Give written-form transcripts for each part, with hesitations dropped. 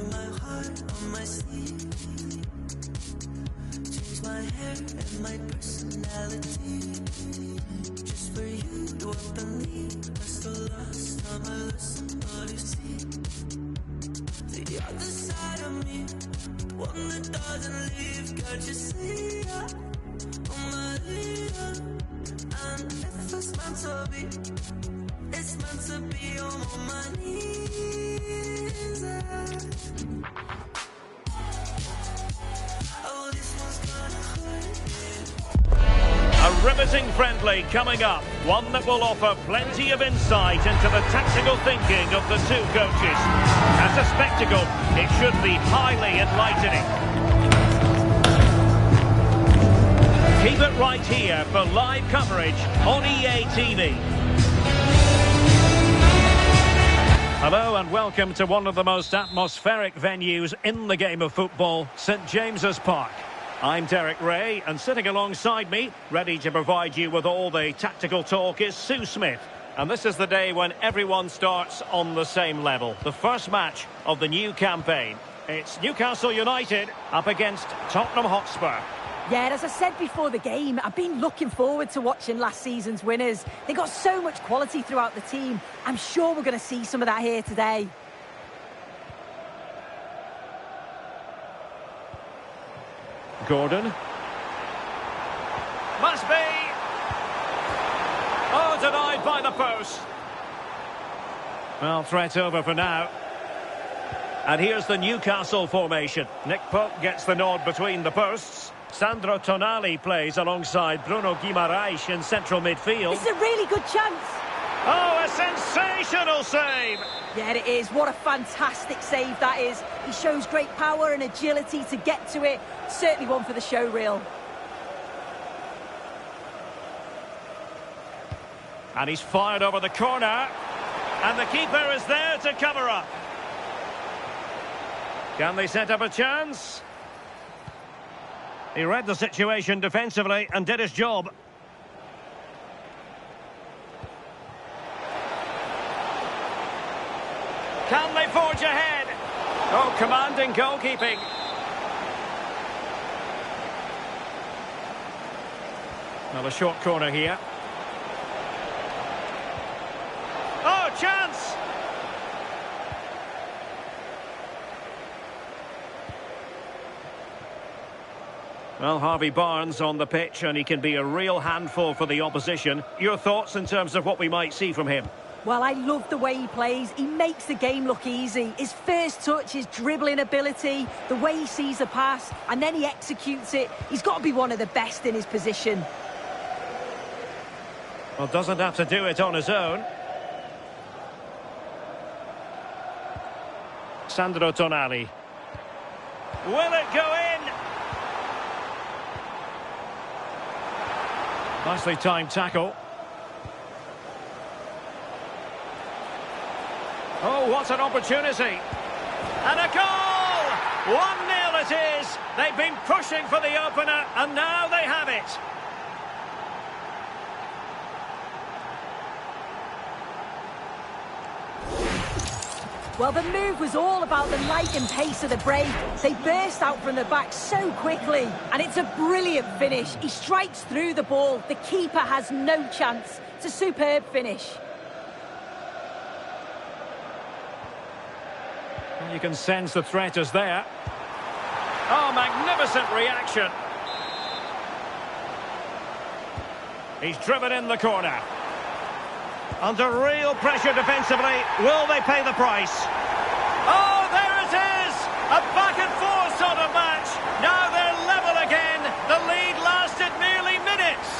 my heart on my sleeve. Change my hair and my personality. Just for you, do I believe that's the last time I let somebody see the other side of me, one that doesn't leave. Can't you see that? On my leader. And if it's meant to be, it's meant to be on my knees. Oh, this one's gonna hurt. A riveting friendly coming up, one that will offer plenty of insight into the tactical thinking of the two coaches. As a spectacle, it should be highly enlightening. Keep it right here for live coverage on EA TV. Hello and welcome to one of the most atmospheric venues in the game of football, St James's Park. I'm Derek Ray, and sitting alongside me, ready to provide you with all the tactical talk, is Sue Smith. And this is the day when everyone starts on the same level. The first match of the new campaign. It's Newcastle United up against Tottenham Hotspur. Yeah, as I said before the game, I've been looking forward to watching last season's winners. They got so much quality throughout the team. I'm sure we're going to see some of that here today. Gordon. Must be. Oh, denied by the post. Well, threat over for now. And here's the Newcastle formation. Nick Pope gets the nod between the posts. Sandro Tonali plays alongside Bruno Guimaraes in central midfield. It's a really good chance. Oh, a sensational save! Yeah, it is. What a fantastic save that is. He shows great power and agility to get to it. Certainly one for the show reel. And he's fired over the corner. And the keeper is there to cover up. Can they set up a chance? He read the situation defensively and did his job. Can they forge ahead? Oh, commanding goalkeeping. Well, a short corner here. Oh, chance! Well, Harvey Barnes on the pitch, and he can be a real handful for the opposition. Your thoughts in terms of what we might see from him? Well, I love the way he plays. He makes the game look easy. His first touch, his dribbling ability, the way he sees a pass, and then he executes it. He's got to be one of the best in his position. Well, doesn't have to do it on his own. Sandro Tonali. Will it go in? Nicely timed tackle. Oh, what an opportunity. And a goal! 1-0 it is. They've been pushing for the opener, and now they have it. Well, the move was all about the light and pace of the break. They burst out from the back so quickly, and it's a brilliant finish. He strikes through the ball. The keeper has no chance. It's a superb finish. Well, you can sense the threat is there. Oh, magnificent reaction. He's driven in the corner. Under real pressure defensively, will they pay the price? Oh, there it is! A back-and-forth sort of match. Now they're level again. The lead lasted merely minutes.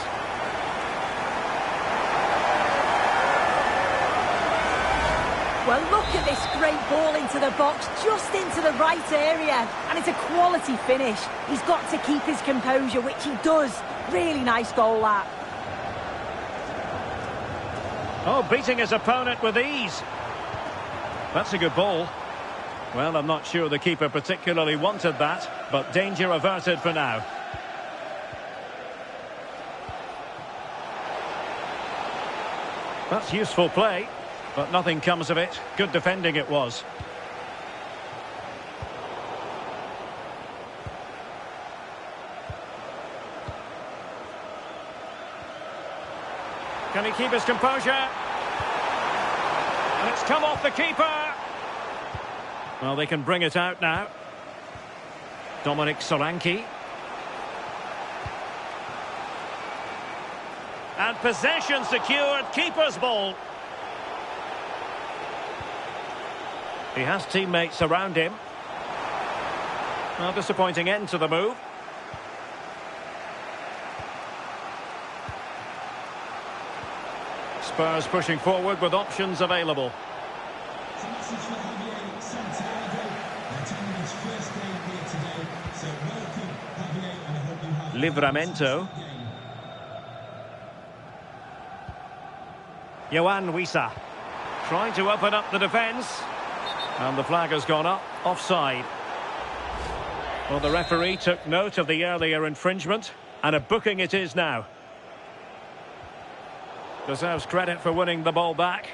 Well, look at this great ball into the box, just into the right area. And it's a quality finish. He's got to keep his composure, which he does. Really nice goal, that. Oh, beating his opponent with ease. That's a good ball. Well, I'm not sure the keeper particularly wanted that, but danger averted for now. That's useful play, but nothing comes of it. Good defending it was. Can he keep his composure? And it's come off the keeper. Well, they can bring it out now. Solanke. And possession secured, keeper's ball. He has teammates around him. Well, disappointing end to the move. Spurs pushing forward with options available. Livramento. Yohan Wissa trying to open up the defence. And the flag has gone up, offside. Well, the referee took note of the earlier infringement, and a booking it is now. Deserves credit for winning the ball back.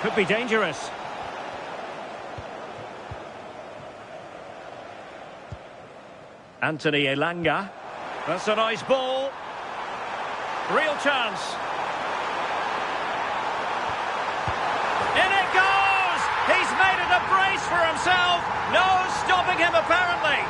Could be dangerous. Anthony Elanga. That's a nice ball. Real chance. In it goes! He's made it a brace for himself. No stopping him, apparently.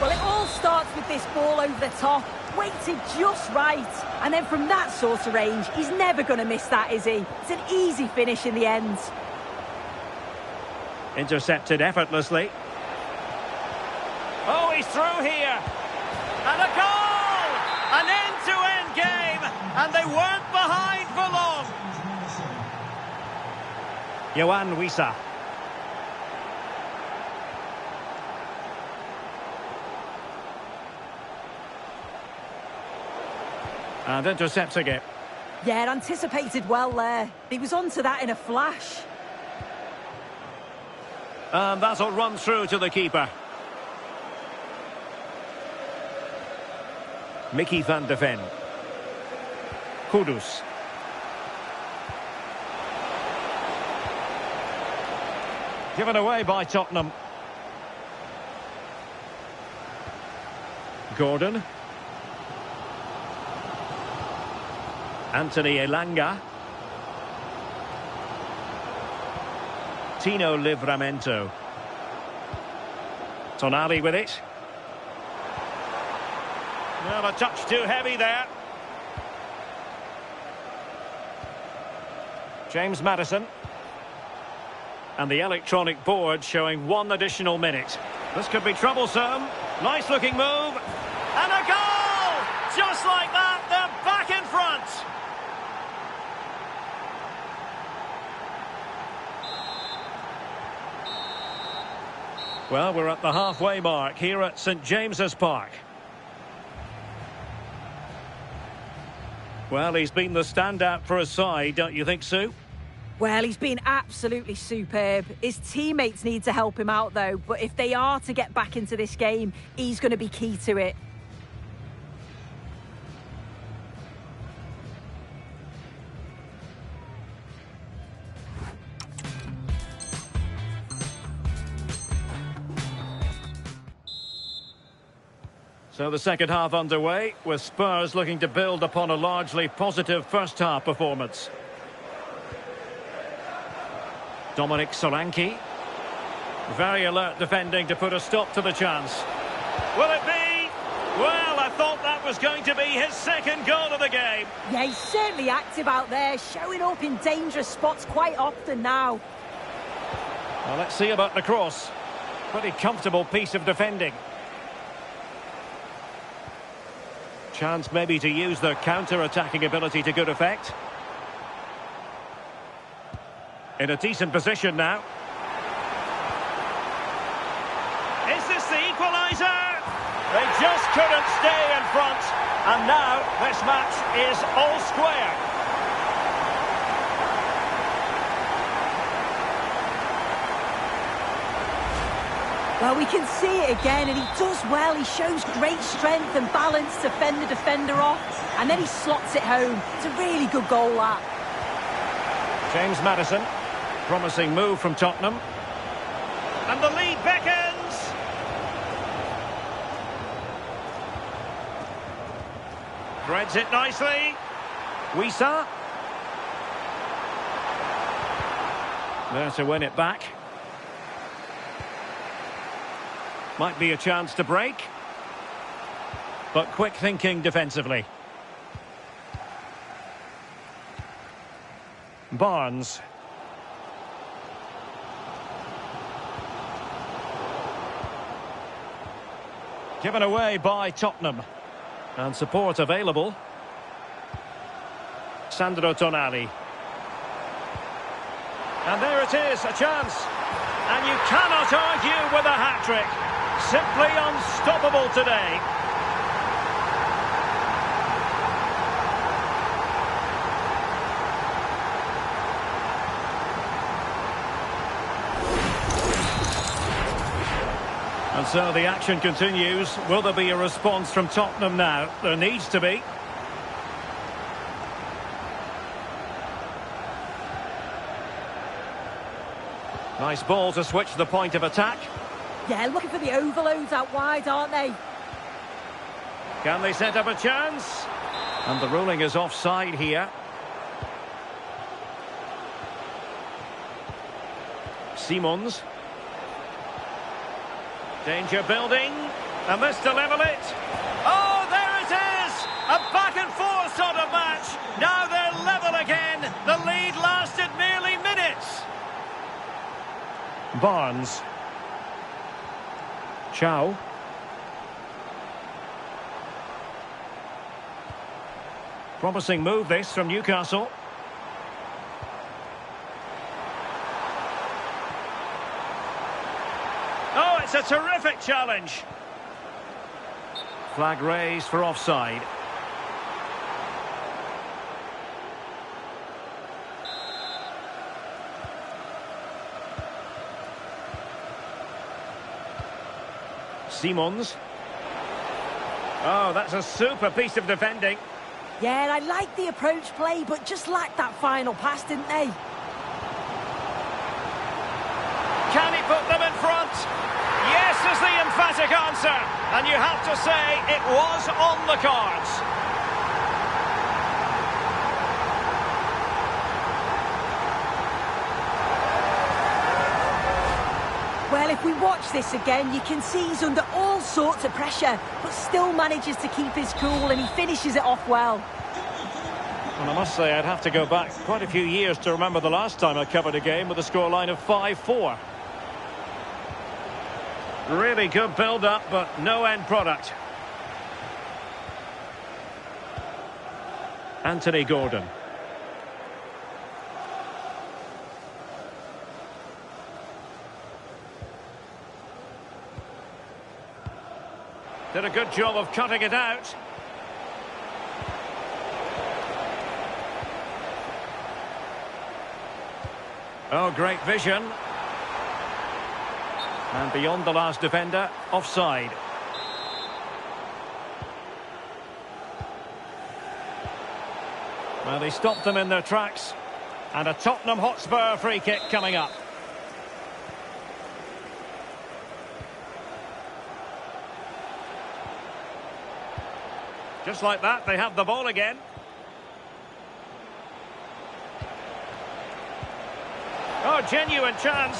Well, it all starts with this ball over the top. Weighted just right, and then from that sort of range, he's never going to miss that, is he? It's an easy finish in the end. Intercepted effortlessly. Oh, he's through here. And a goal! An end-to-end game, and they weren't behind for long. Yohan Wissa. And intercepting it. Yeah, anticipated well there. He was onto that in a flash. And that'll run through to the keeper. Mickey van de Ven. Kudus. Given away by Tottenham. Gordon. Anthony Elanga. Tino Livramento. Tonali with it. Well, a touch too heavy there. James Maddison. And the electronic board showing 1 additional minute. This could be troublesome. Nice looking move. And a goal! Just like that, they're back in front. Well, we're at the halfway mark here at St James's Park. Well, he's been the standout for his side, don't you think, Sue? Well, he's been absolutely superb. His teammates need to help him out, though. But if they are to get back into this game, he's going to be key to it. So the second half underway, with Spurs looking to build upon a largely positive first half performance. Solanke. Very alert defending to put a stop to the chance. Will it be? Well, I thought that was going to be his second goal of the game. Yeah, he's certainly active out there, showing up in dangerous spots quite often now. Well, let's see about the cross. Pretty comfortable piece of defending. Chance maybe to use their counter-attacking ability to good effect. In a decent position now. Is this the equaliser? They just couldn't stay in front. And now this match is all square. Well, we can see it again, and he does well. He shows great strength and balance to fend the defender off, and then he slots it home. It's a really good goal, that. James Maddison, promising move from Tottenham. And the lead beckons. Threads it nicely. Wisa. There to win it back. Might be a chance to break. But quick thinking defensively. Barnes. Given away by Tottenham. And support available. Sandro Tonali. And there it is, a chance. And you cannot argue with a hat-trick. Simply unstoppable today. And so the action continues. Will there be a response from Tottenham now? There needs to be. Nice ball to switch the point of attack. Yeah, looking for the overloads out wide, aren't they? Can they set up a chance? And the ruling is offside here. Simons. Danger building. And this to level it. Oh, there it is! A back and forth sort of match. Now they're level again. The lead lasted merely minutes. Barnes. Chow. Promising move this from Newcastle. Oh, it's a terrific challenge. Flag raised for offside. Simons. Oh, that's a super piece of defending. Yeah, I like the approach play, but just lacked that final pass, didn't they? Can he put them in front? Yes is the emphatic answer. And you have to say it was on the cards. Well, if we watch this again, you can see he's under all sorts of pressure, but still manages to keep his cool, and he finishes it off well. And I must say, I'd have to go back quite a few years to remember the last time I covered a game with a scoreline of 5-4. Really good build-up, but no end product. Anthony Gordon. Did a good job of cutting it out. Oh, great vision. And beyond the last defender, offside. Well, they stopped them in their tracks. And a Tottenham Hotspur free kick coming up. Just like that, they have the ball again. Oh, genuine chance.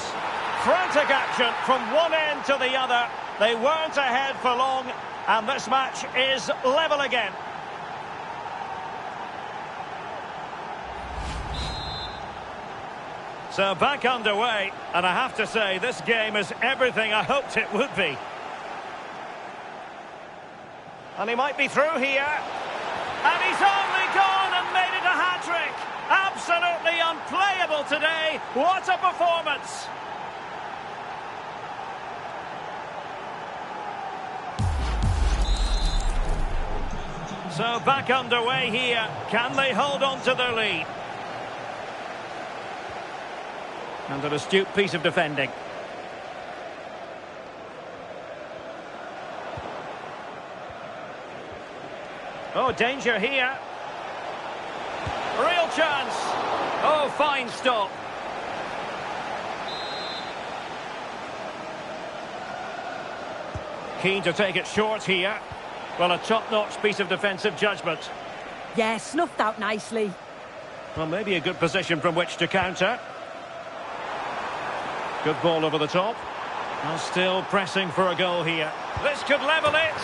Frantic action from one end to the other. They weren't ahead for long, and this match is level again. So back underway, and I have to say, this game is everything I hoped it would be. And he might be through here. And he's only gone and made it a hat-trick. Absolutely unplayable today. What a performance. So back underway here. Can they hold on to their lead? And an astute piece of defending. Oh, danger here. Real chance. Oh, fine stop. Keen to take it short here. Well, a top-notch piece of defensive judgment. Yeah, snuffed out nicely. Well, maybe a good position from which to counter. Good ball over the top. Well, still pressing for a goal here. This could level it.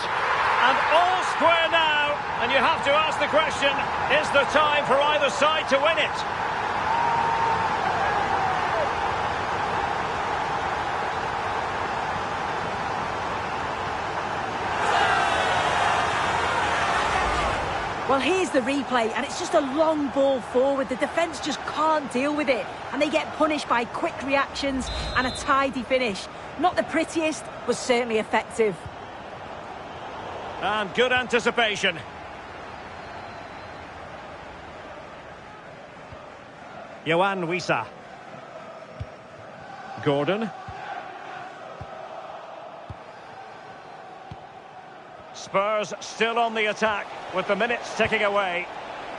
And all square now. And you have to ask the question, is there time for either side to win it? Well, here's the replay, and it's just a long ball forward. The defence just can't deal with it, and they get punished by quick reactions and a tidy finish. Not the prettiest, but certainly effective. And good anticipation. Yohan Wissa. Gordon. Spurs still on the attack with the minutes ticking away.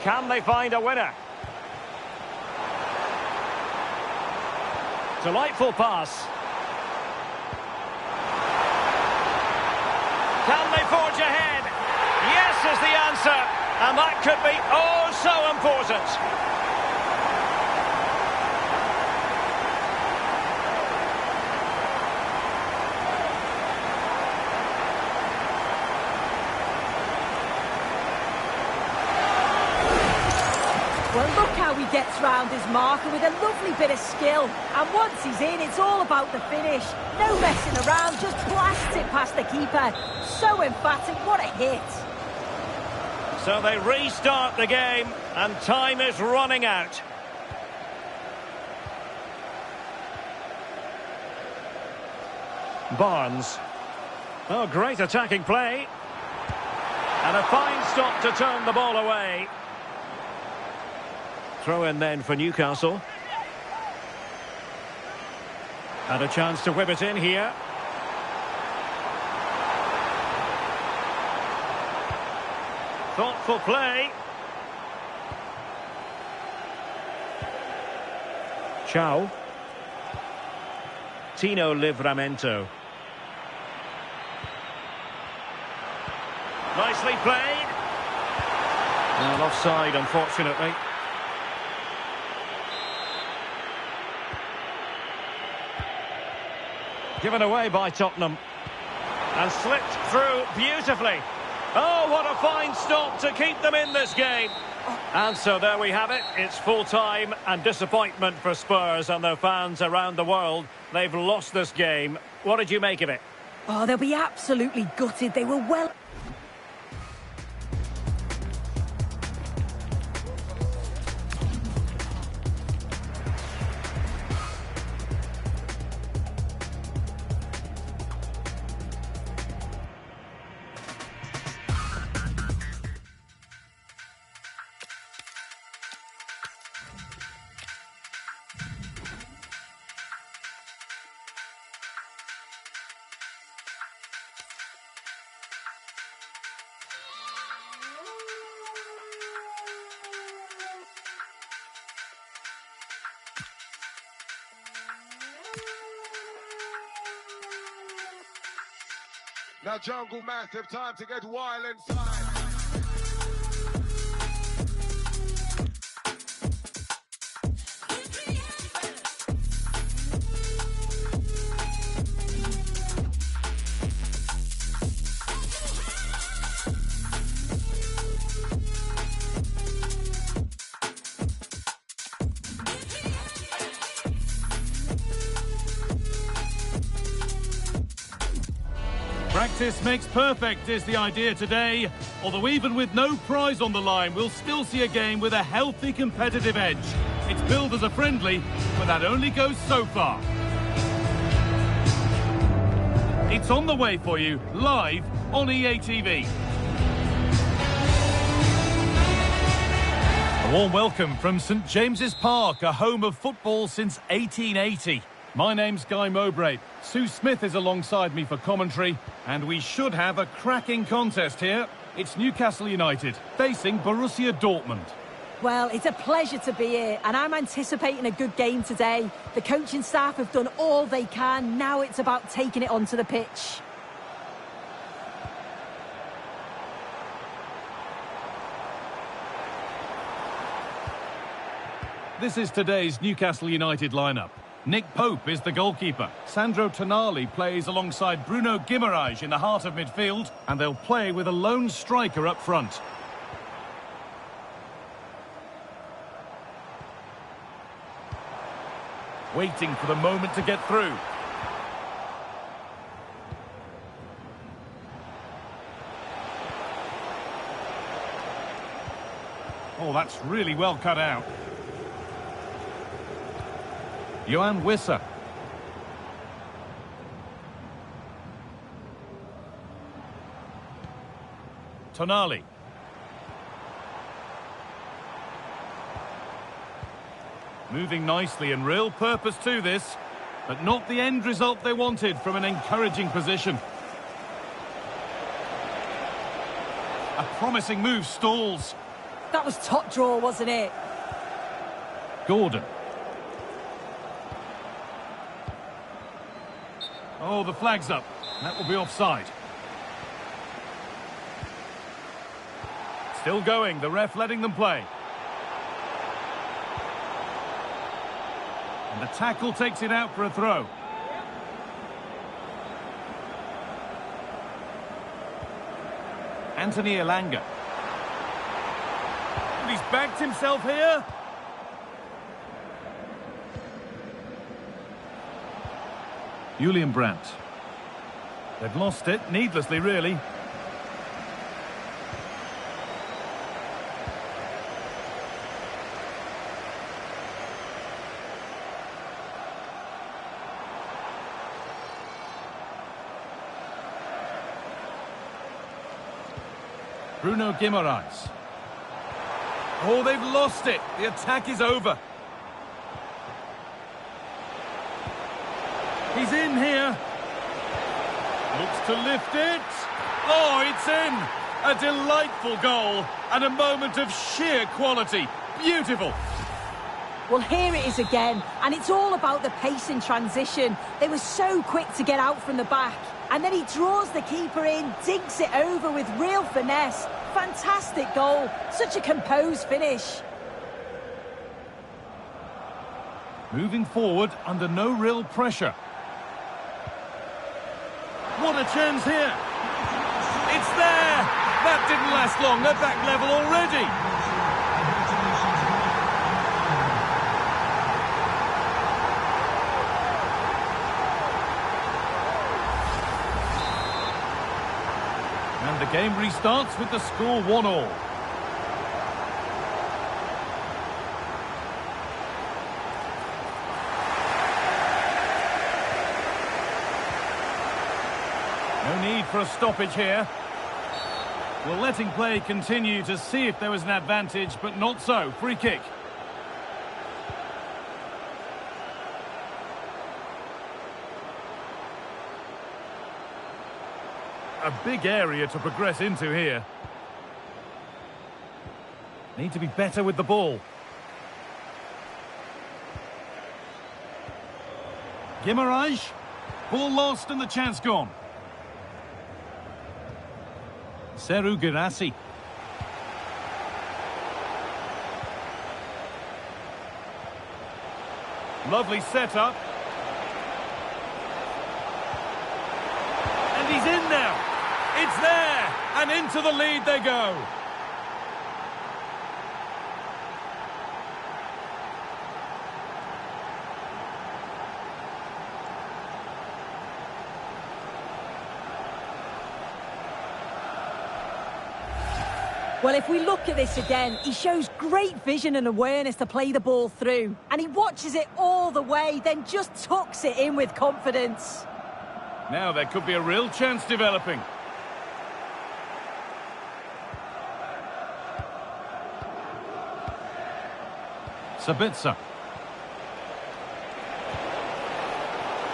Can they find a winner? Delightful pass. Can they forge ahead? Yes is the answer. And that could be oh so important. Well, look how he gets round his marker with a lovely bit of skill. And once he's in, it's all about the finish. No messing around, just blasts it past the keeper. So emphatic, what a hit. So they restart the game, and time is running out. Barnes. Oh, great attacking play. And a fine stop to turn the ball away. Throw in then for Newcastle. And a chance to whip it in here. Thoughtful play. Chow. Tino Livramento. Nicely played. And offside, unfortunately. Given away by Tottenham. And slipped through beautifully. Oh, what a fine stop to keep them in this game. And so there we have it. It's full-time and disappointment for Spurs and their fans around the world. They've lost this game. What did you make of it? Oh, they'll be absolutely gutted. They were well... Now Jungle Massive, time to get wild inside. Practice makes perfect is the idea today. Although even with no prize on the line, we'll still see a game with a healthy competitive edge. It's billed as a friendly, but that only goes so far. It's on the way for you, live on EA TV. A warm welcome from St James's Park, a home of football since 1880. My name's Guy Mowbray. Sue Smith is alongside me for commentary, and we should have a cracking contest here. It's Newcastle United facing Borussia Dortmund. Well, it's a pleasure to be here, and I'm anticipating a good game today. The coaching staff have done all they can. Now it's about taking it onto the pitch. This is today's Newcastle United lineup. Nick Pope is the goalkeeper. Sandro Tonali plays alongside Bruno Guimaraes in the heart of midfield, and they'll play with a lone striker up front. Waiting for the moment to get through. Oh, that's really well cut out. Johan Wissa. Tonali. Moving nicely and real purpose to this, but not the end result they wanted from an encouraging position. A promising move stalls. That was top draw, wasn't it? Gordon. Oh, the flag's up. That will be offside. Still going, the ref letting them play. And the tackle takes it out for a throw. Anthony Elanga. And he's backed himself here. Julian Brandt. They've lost it, needlessly really. Bruno Guimaraes. Oh, they've lost it. The attack is over. He's in here. Looks to lift it. Oh, it's in. A delightful goal and a moment of sheer quality. Beautiful. Well, here it is again, and it's all about the pace in transition. They were so quick to get out from the back, and then he draws the keeper in, dinks it over with real finesse. Fantastic goal. Such a composed finish. Moving forward under no real pressure. What a chance here. It's there. That didn't last long. They're back level already. And the game restarts with the score 1-1. No need for a stoppage here. Well, letting play continue to see if there was an advantage, but not so. Free kick. A big area to progress into here. Need to be better with the ball. Guimaraes. Ball lost and the chance gone. Serhou Guirassy. Lovely setup. And he's in now. It's there. And into the lead they go. Well, if we look at this again, he shows great vision and awareness to play the ball through. And he watches it all the way, then just tucks it in with confidence. Now there could be a real chance developing. Sabitzer.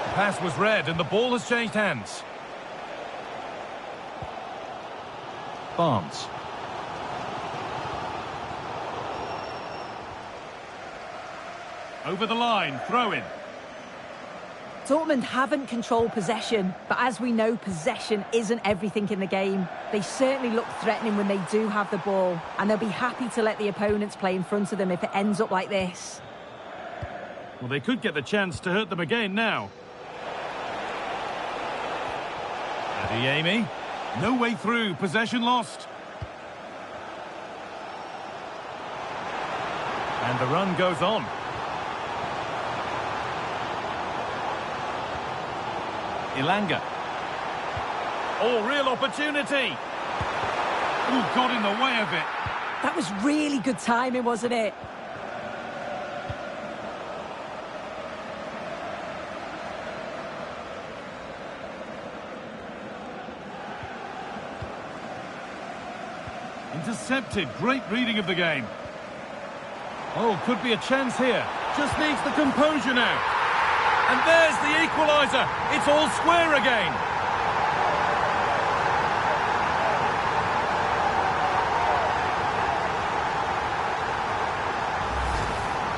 The pass was read and the ball has changed hands. Barnes. Over the line, throw in. Dortmund haven't controlled possession, but as we know, possession isn't everything in the game. They certainly look threatening when they do have the ball, and they'll be happy to let the opponents play in front of them if it ends up like this. Well, they could get the chance to hurt them again now. Adeyemi. No way through, possession lost. And the run goes on. Ilanga. Oh, real opportunity. Ooh, got in the way of it. That was really good timing, wasn't it? Intercepted. Great reading of the game. Oh, could be a chance here. Just needs the composure now. And there's the equaliser. It's all square again.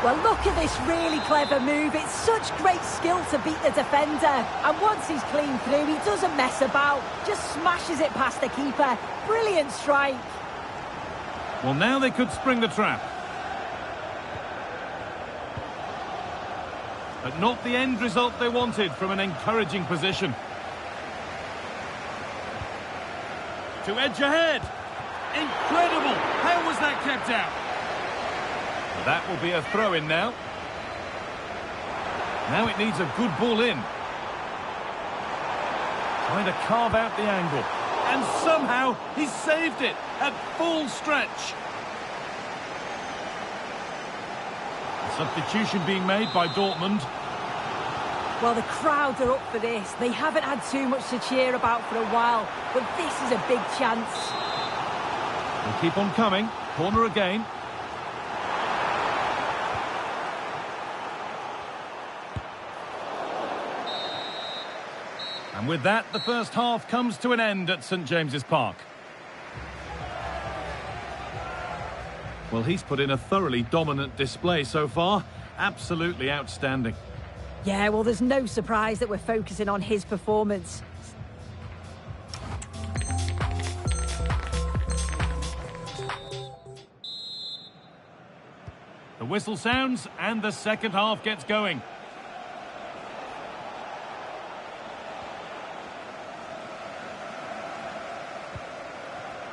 Well, look at this really clever move. It's such great skill to beat the defender. And once he's clean through, he doesn't mess about. Just smashes it past the keeper. Brilliant strike. Well, now they could spring the trap. But not the end result they wanted from an encouraging position. To edge ahead. Incredible! How was that kept out? That will be a throw-in now. Now it needs a good ball in. Trying to carve out the angle. And somehow he saved it at full stretch. Substitution being made by Dortmund. Well, the crowd are up for this. They haven't had too much to cheer about for a while, but this is a big chance. They keep on coming. Corner again. And with that, the first half comes to an end at St James's Park. Well, he's put in a thoroughly dominant display so far. Absolutely outstanding. Yeah, well, there's no surprise that we're focusing on his performance. The whistle sounds and the second half gets going.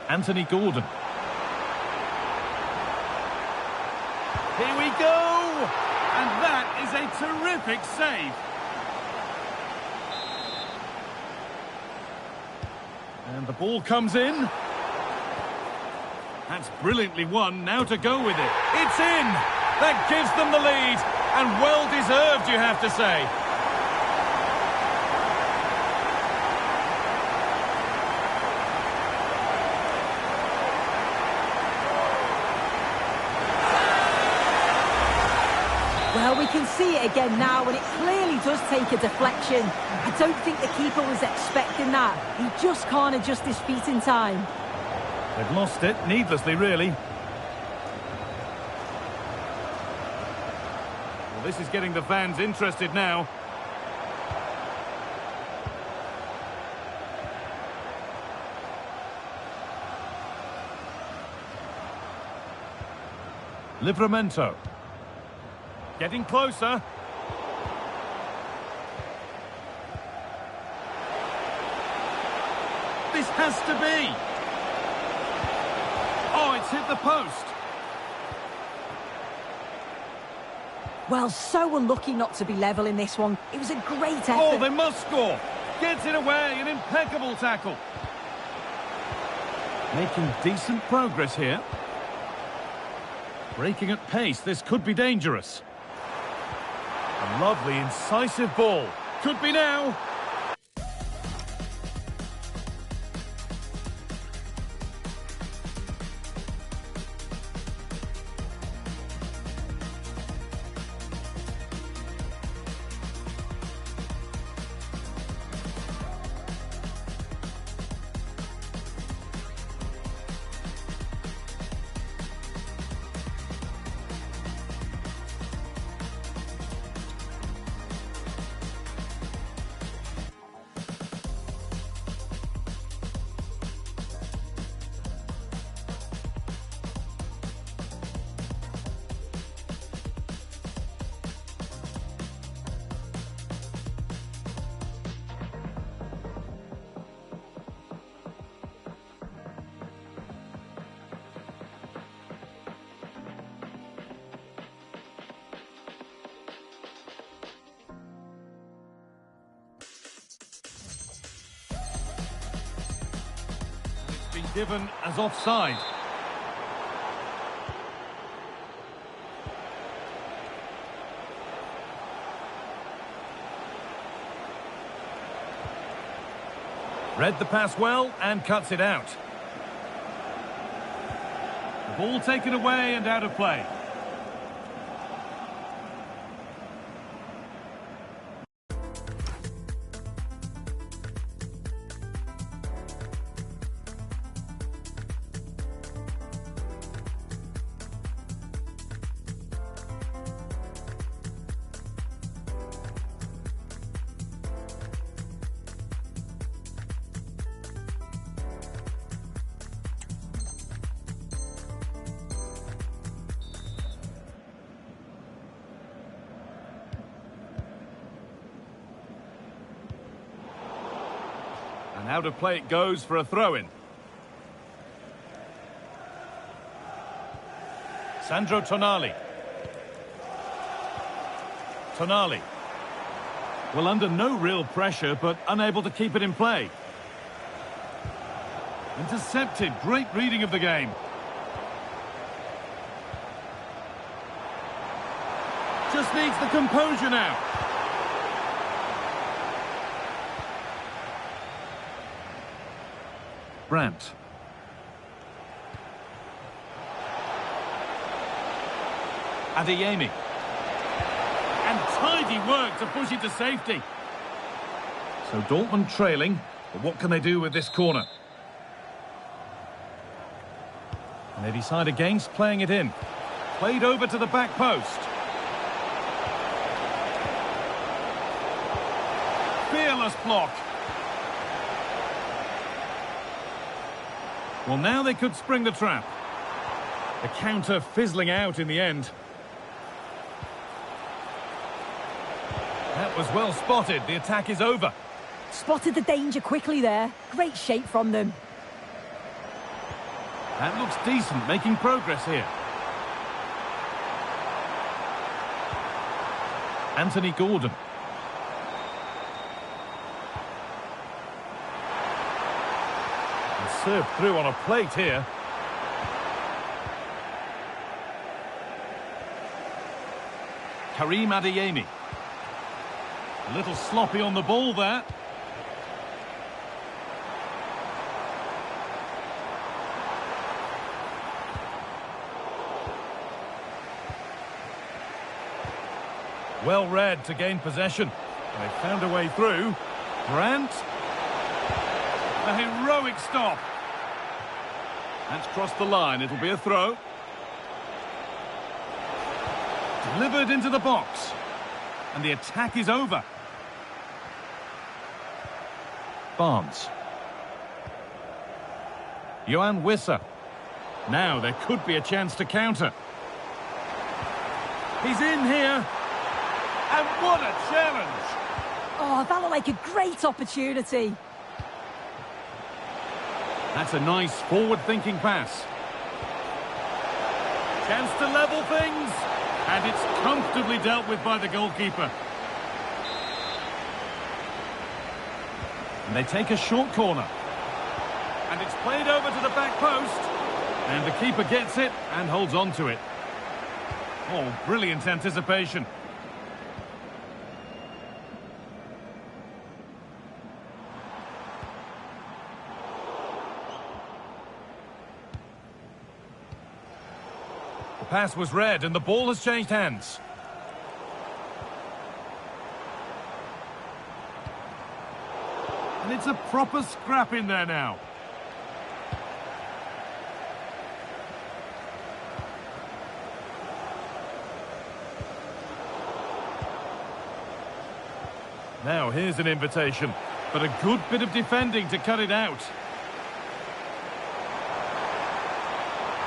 Anthony Gordon. Here we go! And that is a terrific save. And the ball comes in. That's brilliantly won. Now to go with it. It's in! That gives them the lead. And well deserved, you have to say. Well, we can see it again now, and it clearly does take a deflection. I don't think the keeper was expecting that. He just can't adjust his feet in time. They've lost it, needlessly, really. Well, this is getting the fans interested now. Livramento. Getting closer. This has to be. Oh, it's hit the post. Well, so unlucky not to be level in this one. It was a great effort. Oh, they must score. Gets it away, an impeccable tackle. Making decent progress here. Breaking at pace, this could be dangerous. A lovely, incisive ball. Could be now. given as offside. Read the pass well and cuts it out. The ball taken away and out of play. And out of play it goes for a throw-in. Sandro Tonali. Tonali. Well, under no real pressure, but unable to keep it in play. Intercepted. Great reading of the game. Just needs the composure now. Brandt. Adeyemi. And tidy work to push it to safety. So Dortmund trailing, but what can they do with this corner? And they decide against playing it in. Played over to the back post. Fearless block. Well, now they could spring the trap. The counter fizzling out in the end. That was well spotted. The attack is over. Spotted the danger quickly there. Great shape from them. That looks decent, making progress here. Anthony Gordon. Served through on a plate here. Karim Adeyemi. A little sloppy on the ball there. Well read to gain possession. They found a way through. Brandt. A heroic stop. That's crossed the line. It'll be a throw. Delivered into the box. And the attack is over. Barnes. Johan Wissa. Now there could be a chance to counter. He's in here. And what a challenge. Oh, that looked like a great opportunity. That's a nice forward-thinking pass. Chance to level things. And it's comfortably dealt with by the goalkeeper. And they take a short corner. And it's played over to the back post. And the keeper gets it and holds on to it. Oh, brilliant anticipation. Pass was read and the ball has changed hands. And it's a proper scrap in there now. Now here's an invitation, but a good bit of defending to cut it out.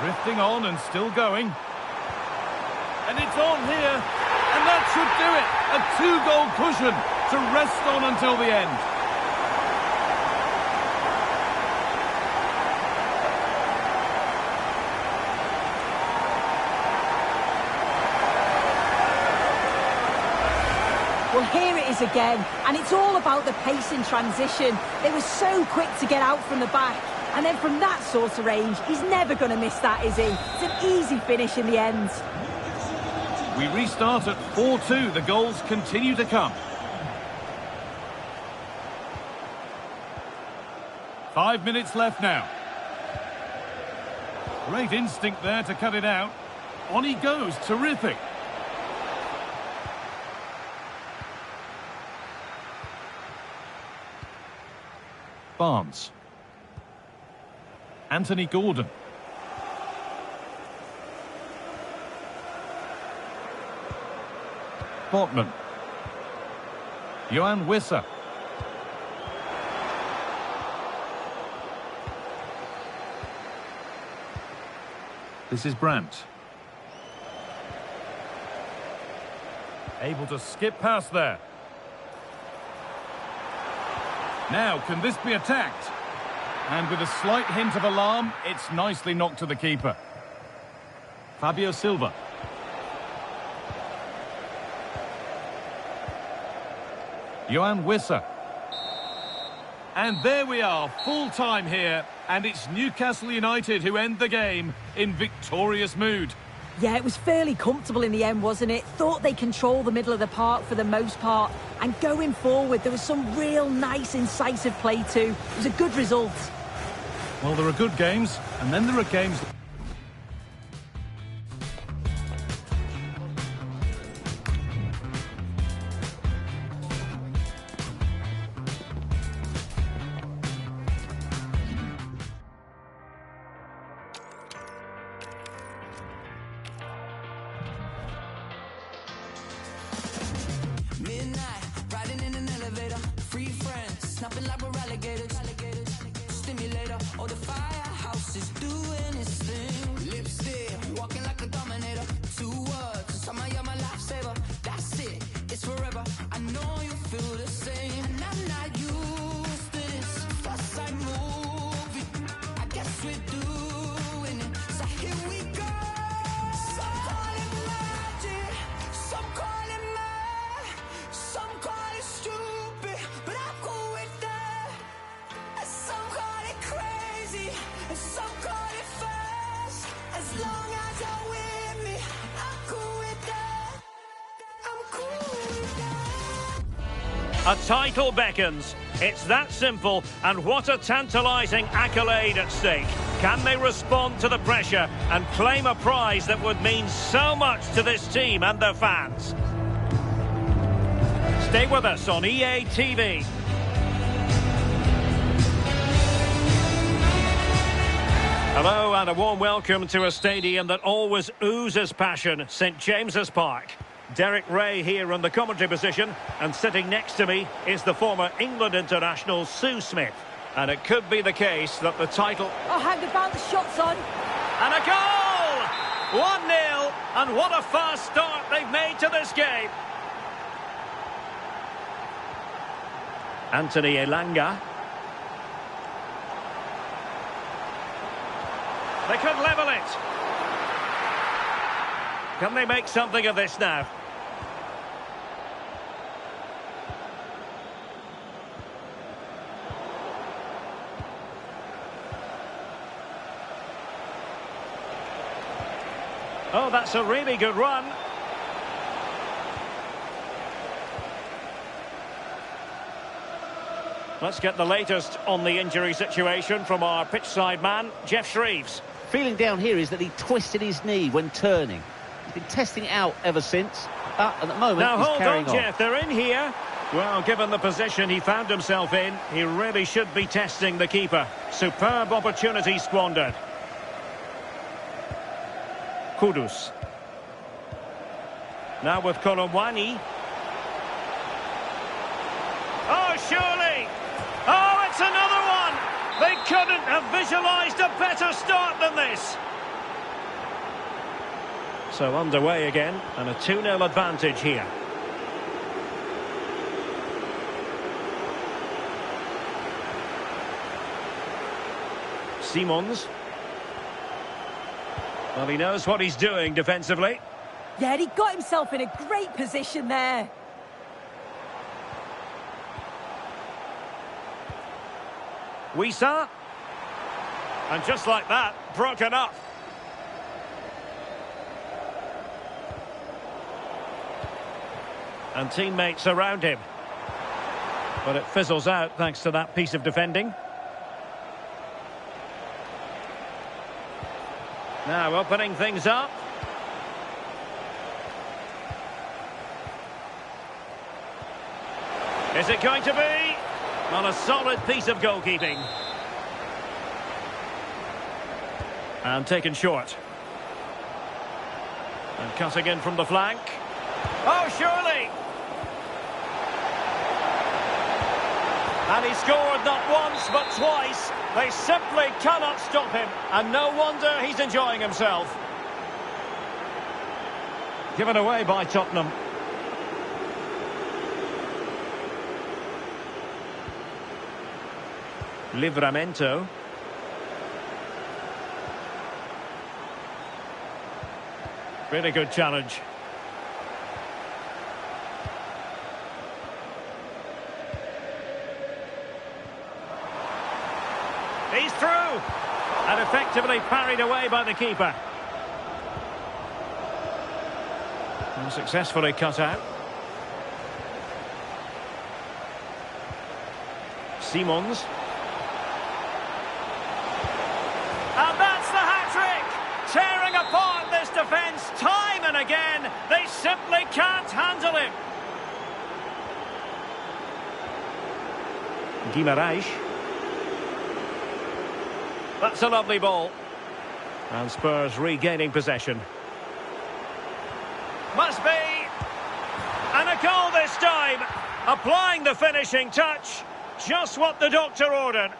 Drifting on and still going. And it's on here, and that should do it. A 2-goal cushion to rest on until the end. Well, here it is again, and it's all about the pace in transition. They were so quick to get out from the back. And then from that sort of range, he's never going to miss that, is he? It's an easy finish in the end. We restart at 4-2. The goals continue to come. 5 minutes left now. Great instinct there to cut it out. On he goes. Terrific. Barnes. Anthony Gordon. Botman. Johan Wissa. This is Brandt. Able to skip past there. Now, can this be attacked? And with a slight hint of alarm, it's nicely knocked to the keeper. Fabio Silva. Johan Wissa. And there we are, full time here, and it's Newcastle United who end the game in victorious mood. Yeah, it was fairly comfortable in the end, wasn't it? Thought they controlled the middle of the park for the most part. And going forward, there was some real nice, incisive play too. It was a good result. Well, there are good games, and then there are games... Midnight, riding in an elevator, free friends, snapping like we're alligators. Stimulator, oh the firehouse is doing its thing. Lipstick, walking like a dominator. 2 words, somehow you're my lifesaver. That's it, it's forever. I know you feel the same. And I'm not used to this first sight movie. I guess we're doing it, so here we go. Some call it magic, some call it mad, some call it stupid, but I'm cool with that. And some call it crazy, and some call it fast. As long as you're with me, I'm cool with that. I'm cool with that. A title beckons. It's that simple, and what a tantalising accolade at stake. Can they respond to the pressure and claim a prize that would mean so much to this team and their fans? Stay with us on EA TV. Hello and a warm welcome to a stadium that always oozes passion, St James's Park. Derek Ray here in the commentary position, and sitting next to me is the former England international Sue Smith. And it could be the case that the title... Oh, hang about, the shot's on. And a goal! 1-0, and what a fast start they've made to this game. Anthony Elanga. They could level it. Can they make something of this now? Oh, that's a really good run. Let's get the latest on the injury situation from our pitchside man, Jeff Shreves. Feeling down here is that he twisted his knee when turning. He's been testing it out ever since, but at the moment Now he's hold carrying on, on. Jeff, they're in here. Well, given the position he found himself in, he really should be testing the keeper. Superb opportunity squandered. Kudus. Now with Kolomwani. Oh, surely! Oh, it's another one! They couldn't have visualised a better start than this. So underway again, and a 2-0 advantage here. Simons. Well, he knows what he's doing defensively. Yeah, he got himself in a great position there. Wissa. And just like that, broken up. And teammates around him. But it fizzles out thanks to that piece of defending. Now opening things up. Is it going to be? On a solid piece of goalkeeping. And taken short. And cutting in from the flank. Oh, surely! And he scored not once but twice. They simply cannot stop him. And no wonder he's enjoying himself. Given away by Tottenham. Livramento. Really good challenge. He's through! And effectively parried away by the keeper. And successfully cut out. Simons. And that's the hat-trick! Tearing apart this defence time and again. They simply can't handle him. Guimaraes. That's a lovely ball. And Spurs regaining possession. Must be. And a goal this time. Applying the finishing touch. Just what the doctor ordered.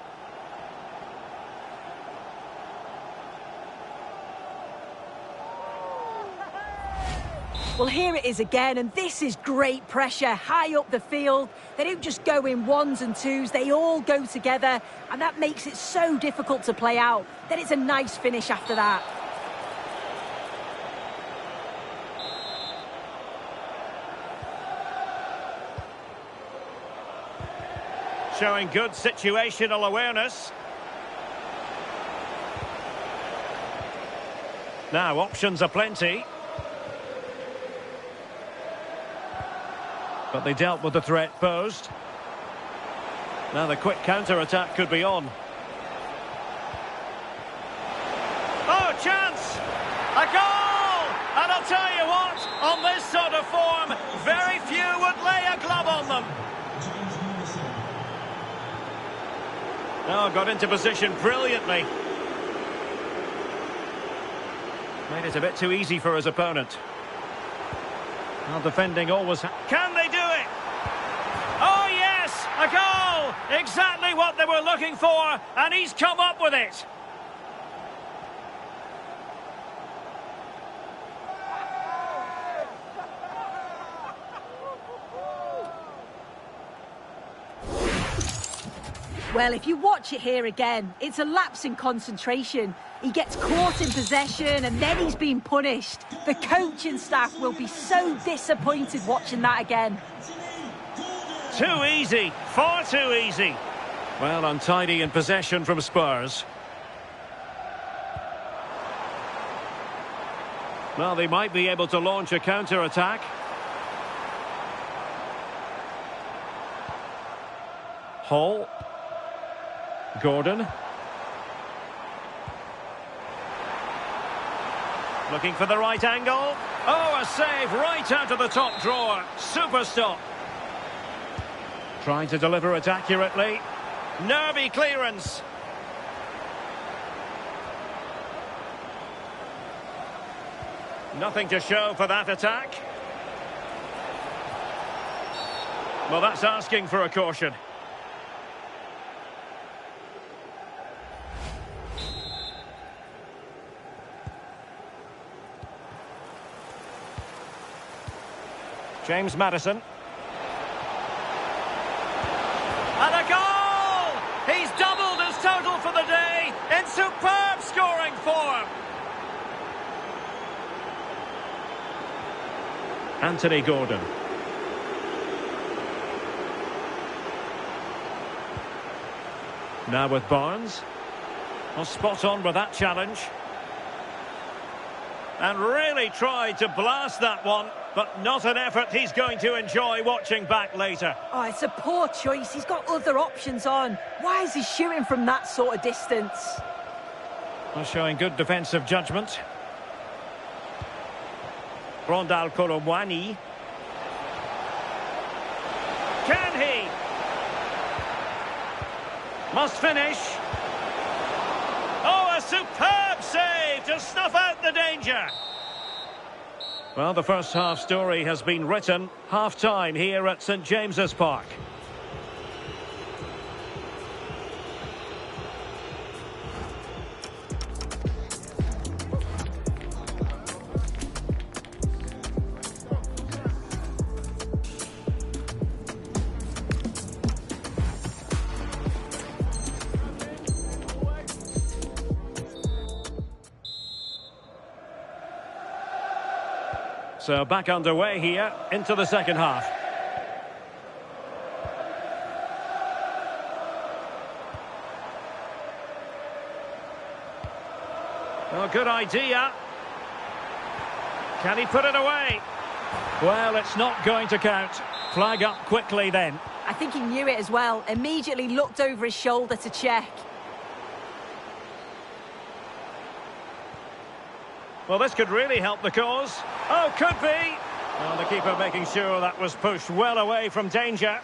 Well, here it is again, and this is great pressure high up the field. They don't just go in ones and twos, they all go together, and that makes it so difficult to play out. Then it's a nice finish after that. Showing good situational awareness. Now, options are plenty. But they dealt with the threat posed. Now the quick counter-attack could be on. Oh, chance! A goal! And I'll tell you what, on this sort of form, very few would lay a glove on them. Oh, got into position brilliantly. Made it a bit too easy for his opponent. Well, defending always... Can they do it? Oh, yes! A goal! Exactly what they were looking for, and he's come up with it. Well, if you watch it here again, it's a lapse in concentration. He gets caught in possession and then he's been punished. The coaching staff will be so disappointed watching that again. Too easy, far too easy. Well, untidy in possession from Spurs. Well, they might be able to launch a counter-attack. Hall. Gordon. Looking for the right angle. Oh, a save right out of the top drawer. Super stop. Trying to deliver it accurately. Nervy clearance. Nothing to show for that attack. Well, that's asking for a caution. James Maddison. And a goal! He's doubled his total for the day in superb scoring form. Anthony Gordon. Now with Barnes. Well, spot on with that challenge. And really tried to blast that one, but not an effort he's going to enjoy watching back later. Oh, it's a poor choice. He's got other options on. Why is he shooting from that sort of distance? Well, showing good defensive judgment. Rondal Kolomwani. Can he? Must finish. Oh, a superb save to snuff out the danger. Well, the first half story has been written. Half-time here at St James's Park. So back underway here into the second half. Oh, good idea. Can he put it away? Well, it's not going to count. Flag up quickly then. I think he knew it as well. Immediately looked over his shoulder to check. Well, this could really help the cause. Oh, could be. Well, the keeper making sure that was pushed well away from danger.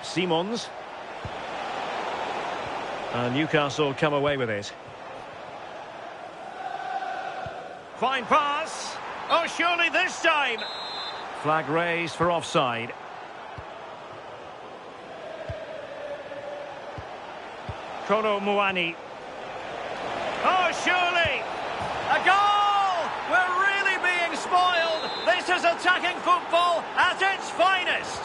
Simons. And Newcastle come away with it. Fine pass. Oh, surely this time. Flag raised for offside. Kolo Muani. Oh, surely! A goal! We're really being spoiled! This is attacking football at its finest!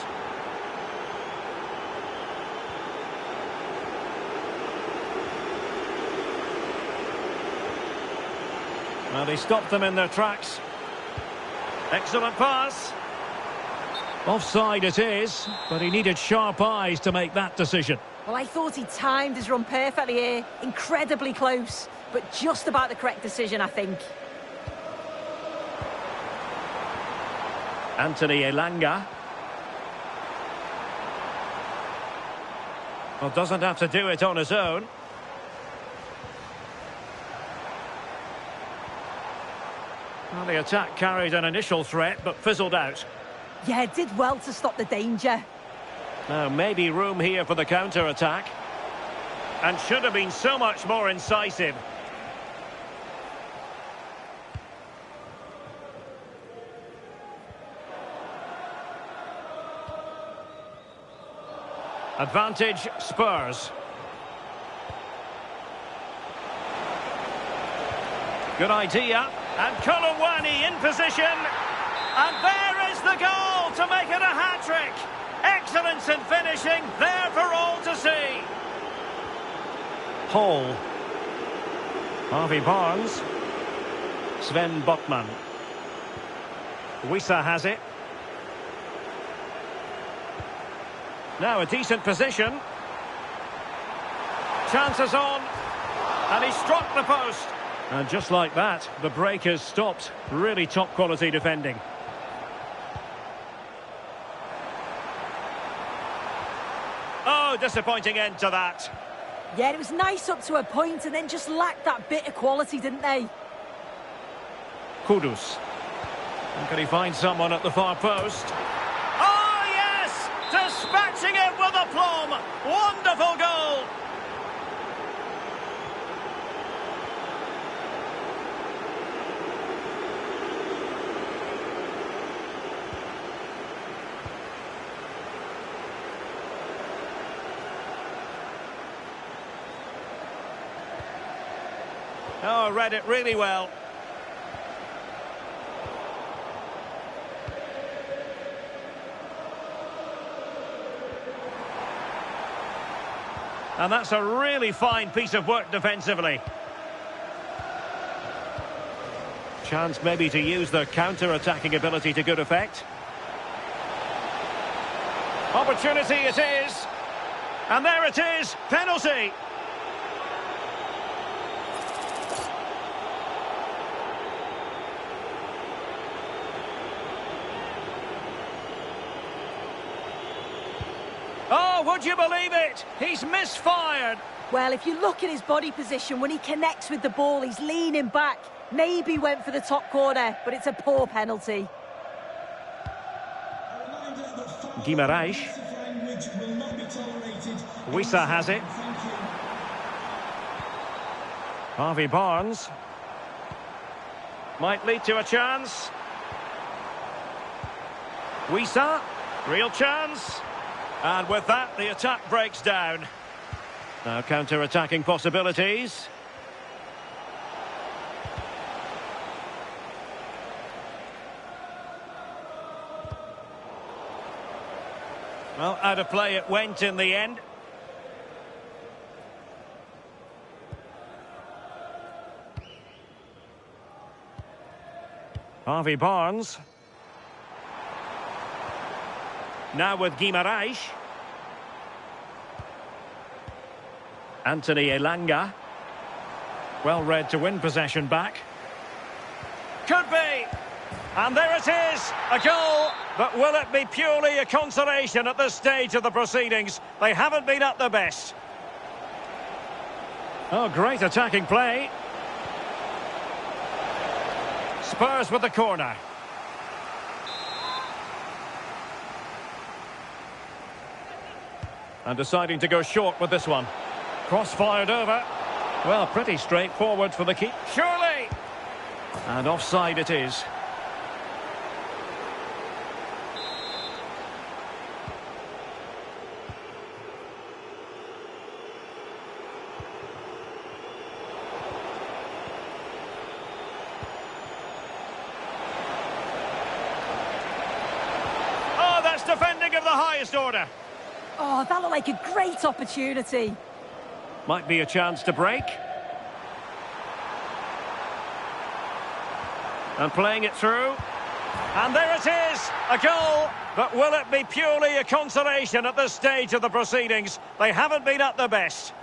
Well, they stopped them in their tracks. Excellent pass. Offside it is, but he needed sharp eyes to make that decision. Well, I thought he timed his run perfectly here. Incredibly close, but just about the correct decision, I think. Anthony Elanga. Well, doesn't have to do it on his own. Well, the attack carried an initial threat, but fizzled out. Yeah, did well to stop the danger. Now, maybe room here for the counter-attack. And should have been so much more incisive. Advantage, Spurs. Good idea. And Kolomwani in position. And there is the goal to make it a hat-trick. Excellence in finishing, there for all to see. Hall. Harvey Barnes. Sven Botman. Wissa has it. Now a decent position. Chances on. And he struck the post. And just like that, the break is stopped. Really top quality defending. Oh, disappointing end to that. Yeah, it was nice up to a point and then just lacked that bit of quality, didn't they? Kudus. And can he find someone at the far post? Oh, yes! Dispatching it with aplomb. Wonderful goal. Oh, read it really well. And that's a really fine piece of work defensively. Chance maybe to use the counter-attacking ability to good effect. Opportunity it is. And there it is, penalty. Oh, would you believe it? He's misfired. Well, if you look at his body position, when he connects with the ball, he's leaning back. Maybe went for the top corner, but it's a poor penalty. Guimarães. Wissa has it. Harvey Barnes. Might lead to a chance. Wissa. Real chance. And with that, the attack breaks down. Now counter-attacking possibilities. Well, out of play it went in the end. Harvey Barnes. Now with Guimarães. Anthony Elanga. Well read to win possession back. Could be! And there it is! A goal! But will it be purely a consolation at this stage of the proceedings? They haven't been at their best. Oh, great attacking play. Spurs with the corner. And deciding to go short with this one. Cross-fired over. Well, pretty straightforward for the keeper. Surely! And offside it is. Oh, that's defending of the highest order. Oh, that looked like a great opportunity. Might be a chance to break. And playing it through. And there it is! A goal! But will it be purely a consolation at this stage of the proceedings? They haven't been at their best.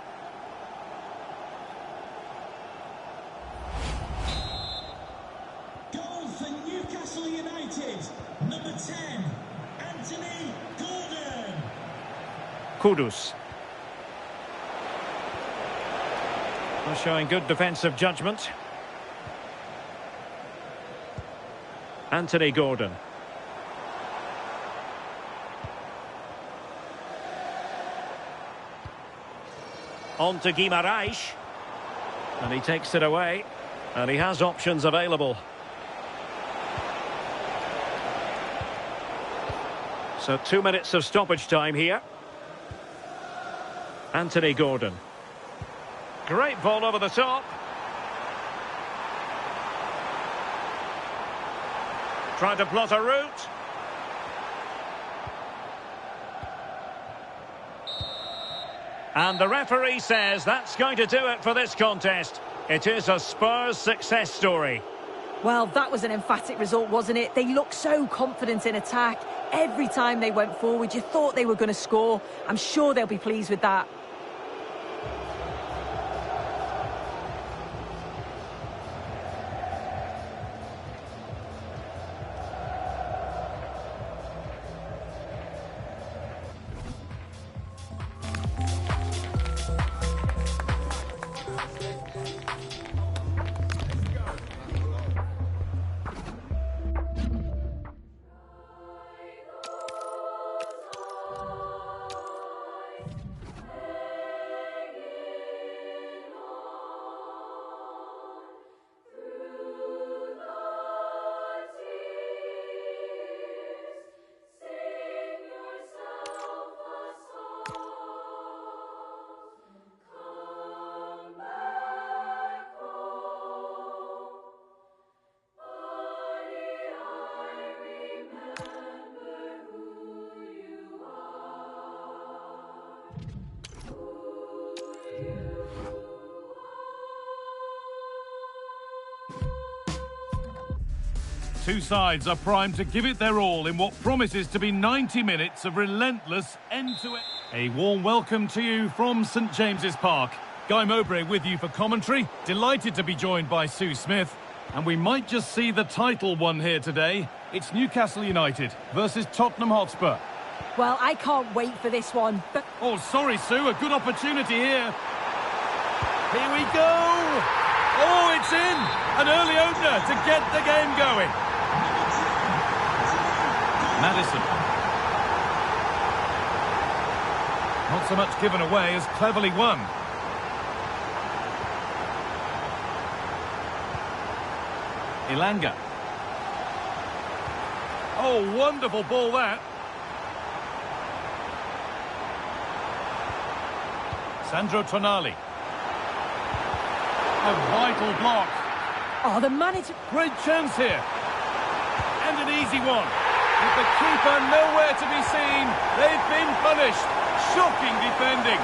Goal for Newcastle United. Number 10, Anthony Gordon. Kudus. Showing good defensive judgment. Anthony Gordon. On to Guimarães. And he takes it away. And he has options available. So 2 minutes of stoppage time here. Anthony Gordon. Great ball over the top. Trying to plot a route. And the referee says that's going to do it for this contest. It is a Spurs success story. Well, that was an emphatic result, wasn't it? They looked so confident in attack. Every time they went forward, you thought they were going to score. I'm sure they'll be pleased with that. Two sides are primed to give it their all in what promises to be 90 minutes of relentless end-to-end. A warm welcome to you from St James's Park. Guy Mowbray with you for commentary. Delighted to be joined by Sue Smith. And we might just see the title won here today. It's Newcastle United versus Tottenham Hotspur. Well, I can't wait for this one. But Oh, sorry, Sue. A good opportunity here. Here we go. Oh, it's in. An early opener to get the game going. Maddison. Not so much given away as cleverly won. Ilanga. Oh, wonderful ball that. Sandro Tonali. A vital block. oh, the manager... Great chance here. And an easy one. With the keeper nowhere to be seen, they've been punished. Shocking defending.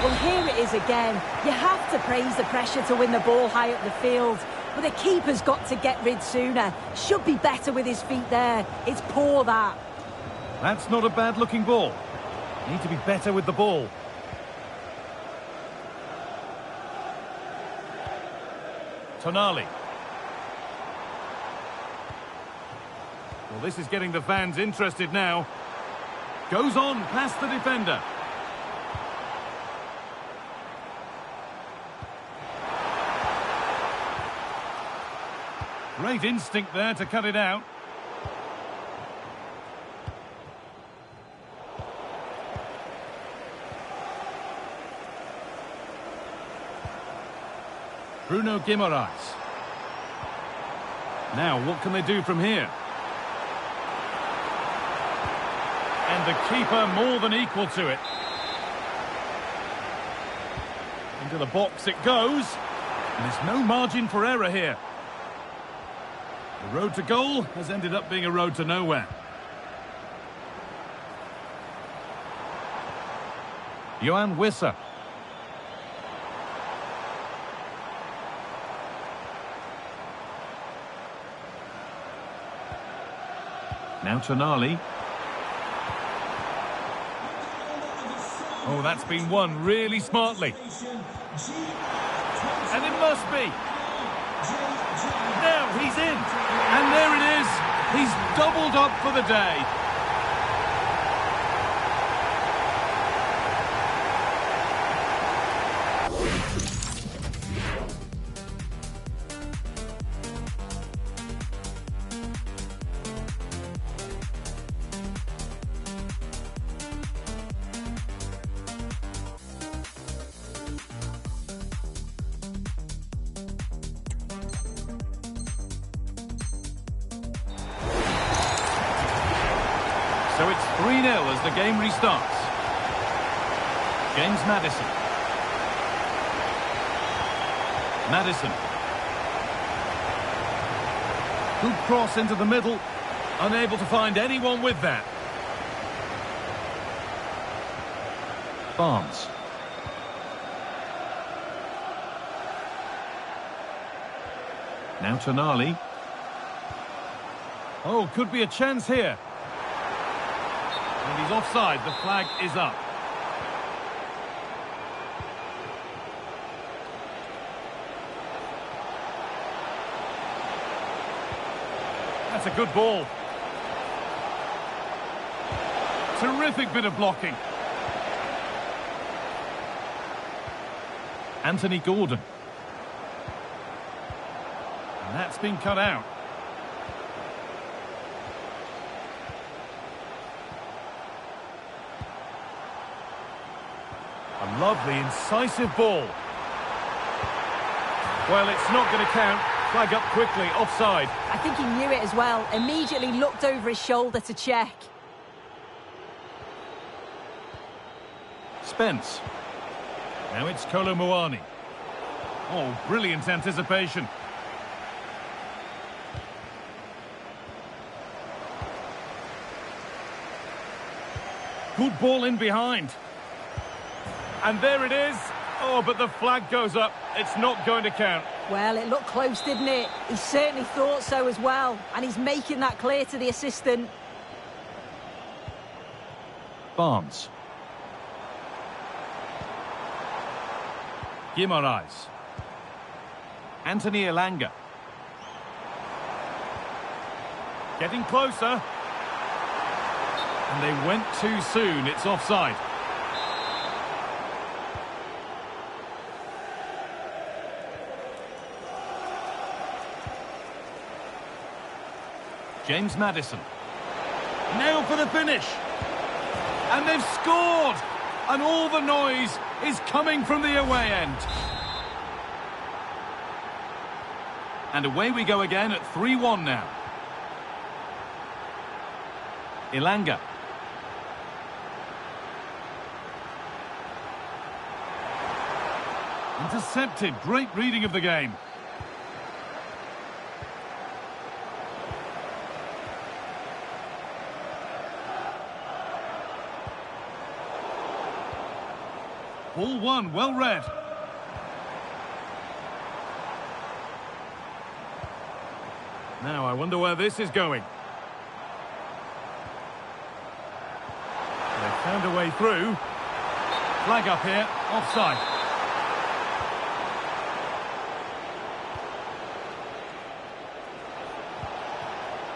Well, here it is again. You have to praise the pressure to win the ball high up the field. But the keeper's got to get rid sooner. Should be better with his feet there. It's poor, that. That's not a bad-looking ball. Need to be better with the ball. Tonali. Well, this is getting the fans interested now. Goes on past the defender. Great instinct there to cut it out. Bruno Guimaraes. Now, what can they do from here? And the keeper more than equal to it. Into the box it goes. And there's no margin for error here. The road to goal has ended up being a road to nowhere. Johan Wissa. Now Tonali. Oh, that's been won really smartly. And it must be. Now he's in. And there it is. He's doubled up for the day. So it's 3-0 as the game restarts. James Maddison. Maddison. Good cross into the middle. Unable to find anyone with that. Barnes. Now Tonali. Oh, could be a chance here. And he's offside. The flag is up. That's a good ball. Terrific bit of blocking. Anthony Gordon. And that's been cut out. A lovely, incisive ball. Well, it's not going to count. Flag up quickly, offside. I think he knew it as well. Immediately looked over his shoulder to check. Spence. Now it's Kolo Muani. Oh, brilliant anticipation. Good ball in behind. And there it is. Oh, but the flag goes up. It's not going to count. Well, it looked close, didn't it? He certainly thought so as well. And he's making that clear to the assistant. Barnes. Guimaraes. Anthony Elanga. Getting closer. And they went too soon. It's offside. James Maddison. Now for the finish. And they've scored! And all the noise is coming from the away end. And away we go again at 3-1 now. Elanga. Intercepted. Great reading of the game. Ball one, well read. Now I wonder where this is going. They found a way through. Flag up here, offside.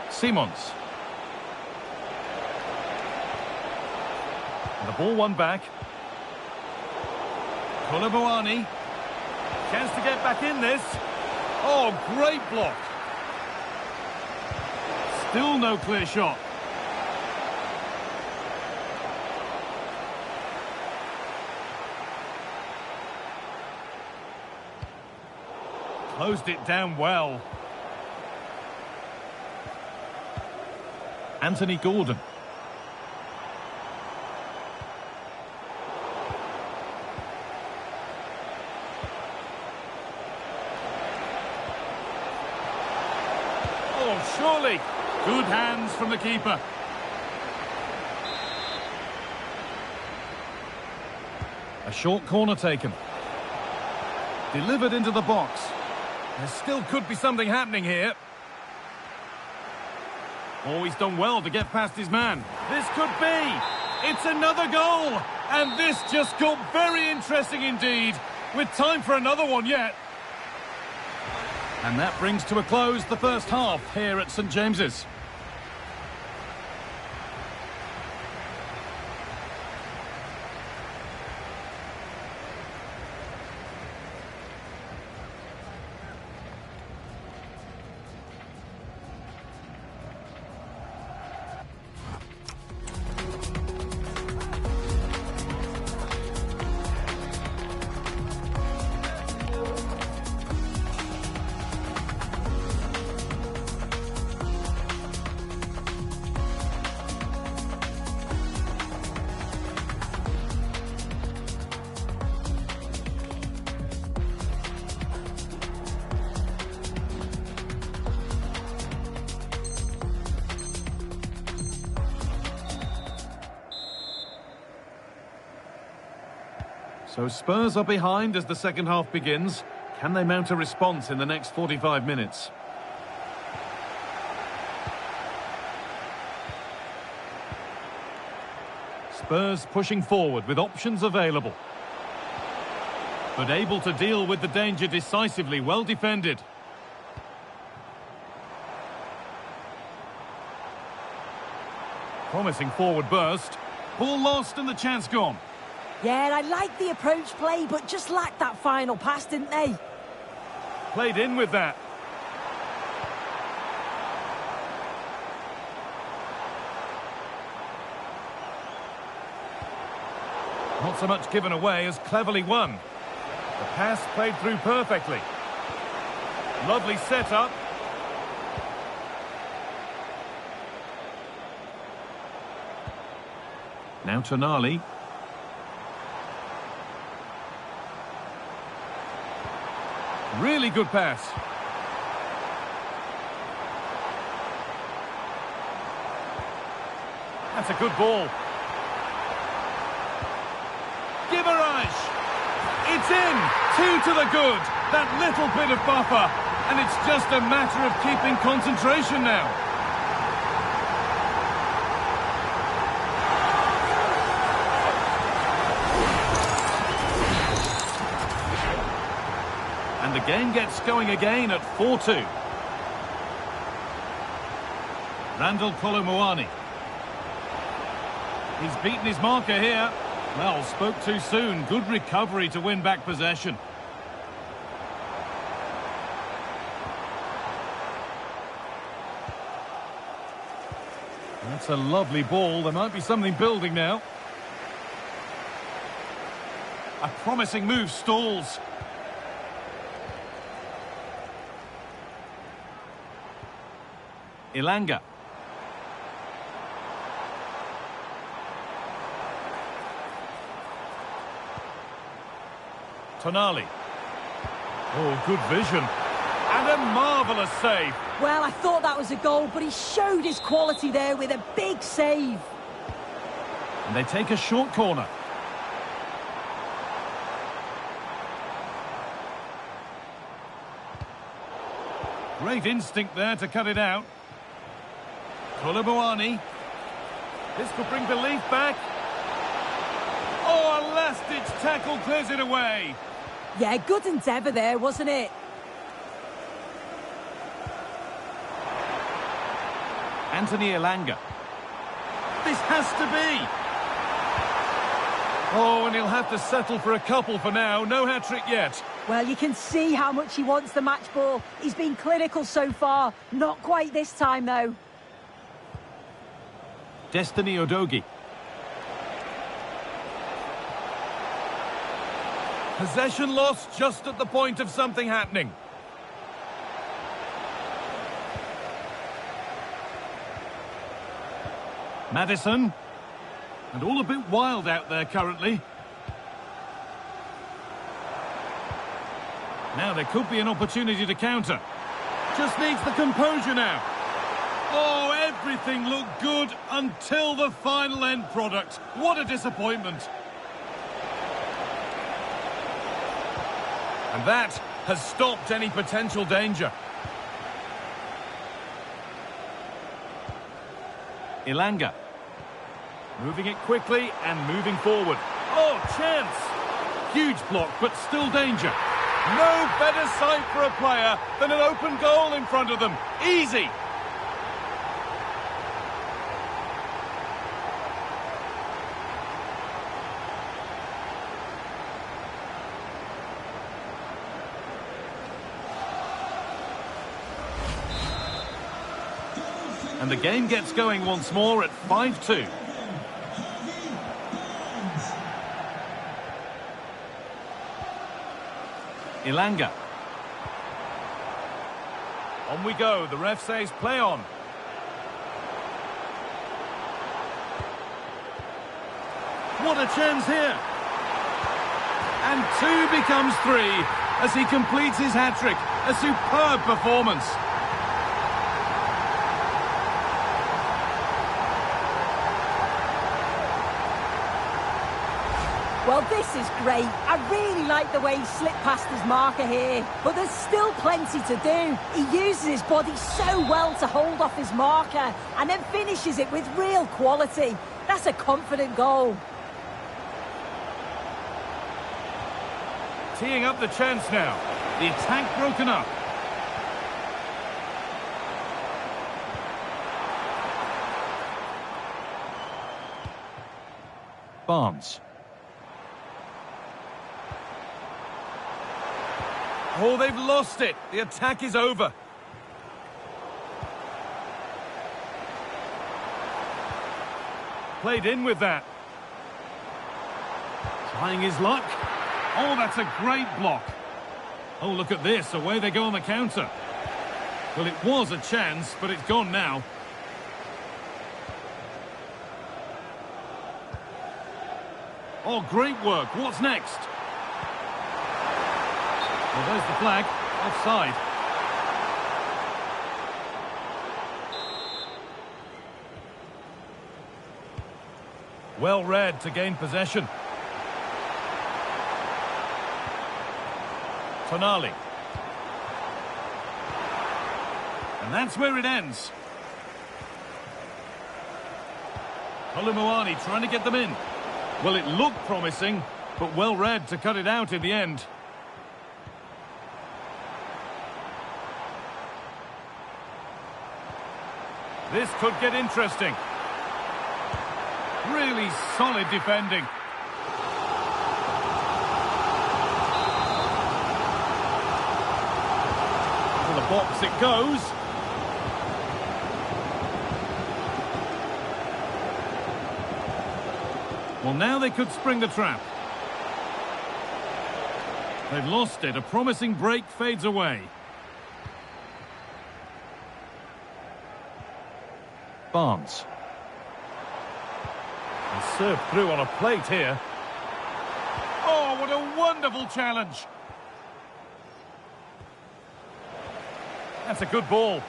Simons. And the ball won back. Koulibaly. Chance to get back in this. Oh, great block. Still no clear shot. Closed it down well. Anthony Gordon. Oh, surely. Good hands from the keeper. A short corner taken. Delivered into the box. There still could be something happening here. Oh, he's done well to get past his man. This could be. It's another goal. And this just got very interesting indeed. With time for another one yet. And that brings to a close the first half here at St James's. So Spurs are behind as the second half begins. Can they mount a response in the next 45 minutes? Spurs pushing forward with options available. But able to deal with the danger decisively, well defended. Promising forward burst. Ball lost and the chance gone. Yeah, I like the approach play, but just lacked that final pass, didn't they? Played in with that. Not so much given away as cleverly won. The pass played through perfectly. Lovely setup. Now Tonali. Really good pass. That's a good ball. Gibberish! It's in! 2 to the good! That little bit of buffer. And it's just a matter of keeping concentration now. And the game gets going again at 4-2. Randall Kolomuani. He's beaten his marker here. Well, spoke too soon. Good recovery to win back possession. That's a lovely ball. There might be something building now. A promising move stalls. Ilanga. Tonali. Oh, good vision. And a marvellous save. Well, I thought that was a goal, but he showed his quality there with a big save. And they take a short corner. Great instinct there to cut it out. Kolomuani. This could bring belief back. Oh, a last-ditch tackle clears it away. Yeah, good endeavour there, wasn't it? Anthony Ilanga. This has to be. Oh, and he'll have to settle for a couple for now. No hat-trick yet. Well, you can see how much he wants the match ball. He's been clinical so far. Not quite this time, though. Destiny Udogie. Possession lost just at the point of something happening. Maddison. And all a bit wild out there currently. Now there could be an opportunity to counter. Just needs the composure now. Oh, everything looked good until the final end product. What a disappointment. And that has stopped any potential danger. Ilanga. Moving it quickly and moving forward. Oh, chance! Huge block, but still danger. No better sight for a player than an open goal in front of them. Easy! And the game gets going once more at 5-2. Ilanga. On we go. The ref says play on. What a chance here. And 2 becomes 3 as he completes his hat-trick. A superb performance. Well, this is great. I really like the way he slipped past his marker here. But there's still plenty to do. He uses his body so well to hold off his marker and then finishes it with real quality. That's a confident goal. Teeing up the chance now. The attack broken up. Barnes. Oh, they've lost it. The attack is over. Played in with that. Trying his luck. Oh, that's a great block. Oh, look at this. Away they go on the counter. Well, it was a chance, but it's gone now. Oh, great work. What's next? Well, there's the flag. Offside. Well read to gain possession. Tonali. And that's where it ends. Kolumuani trying to get them in. Well, it looked promising, but well read to cut it out in the end. This could get interesting. Really solid defending. To the box it goes. Well, now they could spring the trap. They've lost it. A promising break fades away. Barnes. And served through on a plate here. Oh, what a wonderful challenge. That's a good ball.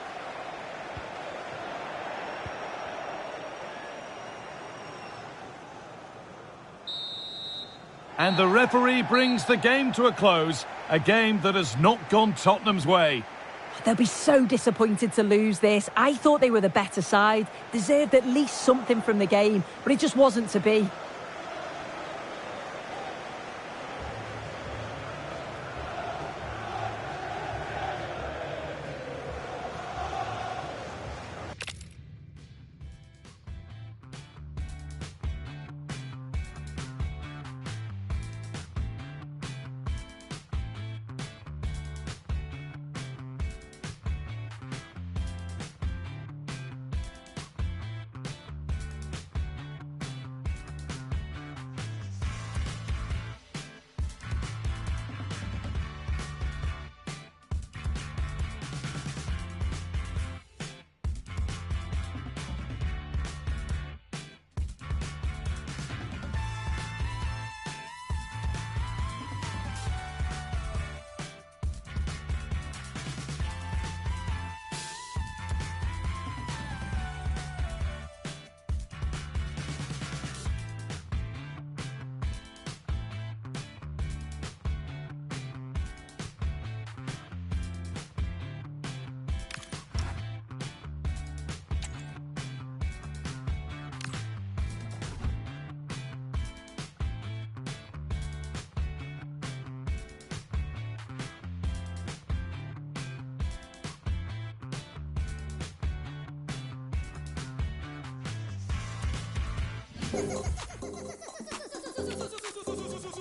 And the referee brings the game to a close. A game that has not gone Tottenham's way. They'll be so disappointed to lose this. I thought they were the better side, deserved at least something from the game, but it just wasn't to be.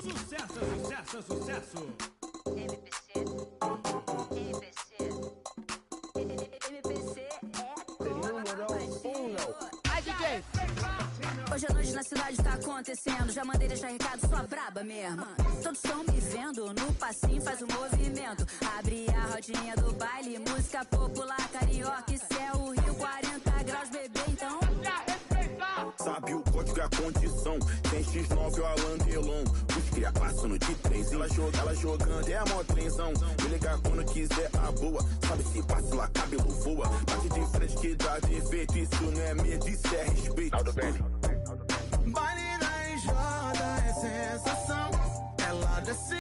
Sucesso, sucesso. Hoje à noite na cidade tá acontecendo. Já mandei deixar recado, sua braba mesmo. Todos estão me vendo, no passinho faz o movimento. Abre a rodinha do baile, música popular carioca. Isso é o Rio, 40 graus, bebê, então sabe o código e a condição. Tem X9 ou Alan Delon. Os cria passando de 3. Ela jogando, é a mó trenzão. Me ligar quando quiser a boa. Sabe se passa lá, cabelo voa. Bate de frente que dá defeito. Isso não é medo, isso é respeito. Baile na enxada é sensação. Ela desce.